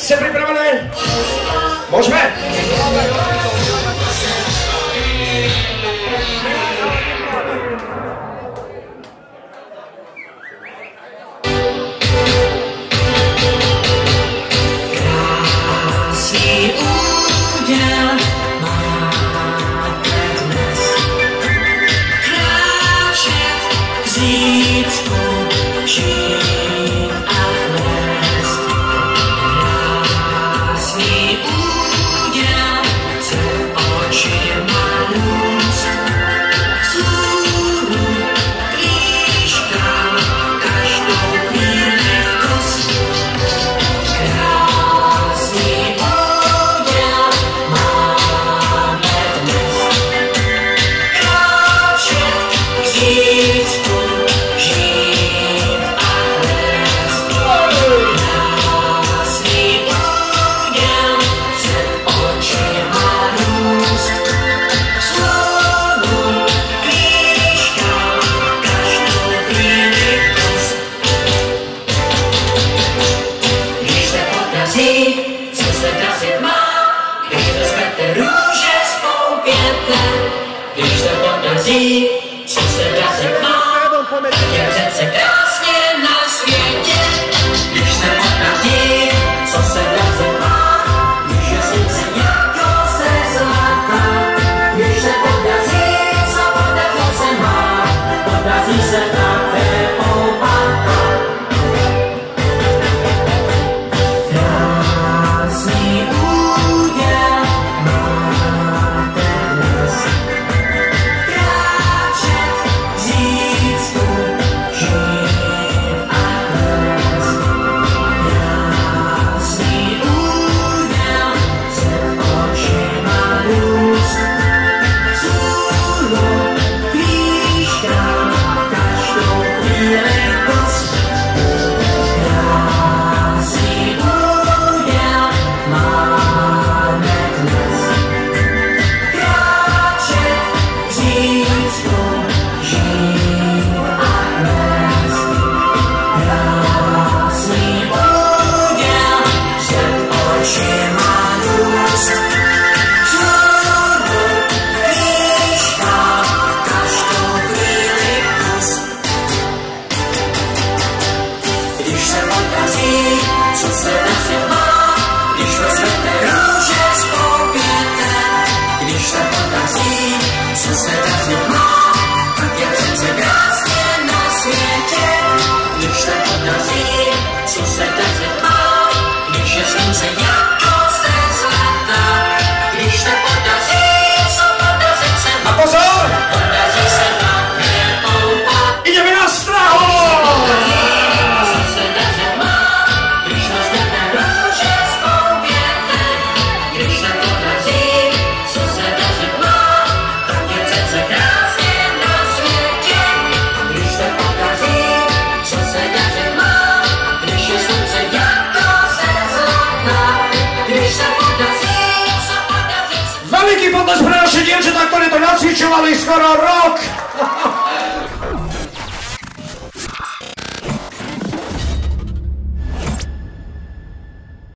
Jste připravené? Můžeme? Co se dařit má, je přece krásně na světě. Když se podaří, co se dařit má, když je slunce jako ze zlata. Když se podaří, co podařit se má, podaří se také opata. Krásný úděl máte dnes. Co se dařit má, když vezmete růže z popěte. Když se podaří, co se dařit má, tak je přece krásně na světě. Když se podaří, co se dařit má, když je slunce jako ze zlata. Když se podaří, co podařit se má, a pozor! Podaří se také oupat. Jdeme na strahu! Veliký potlesk pre naše dievčatá, ktoré to nacvičovali skoro rok.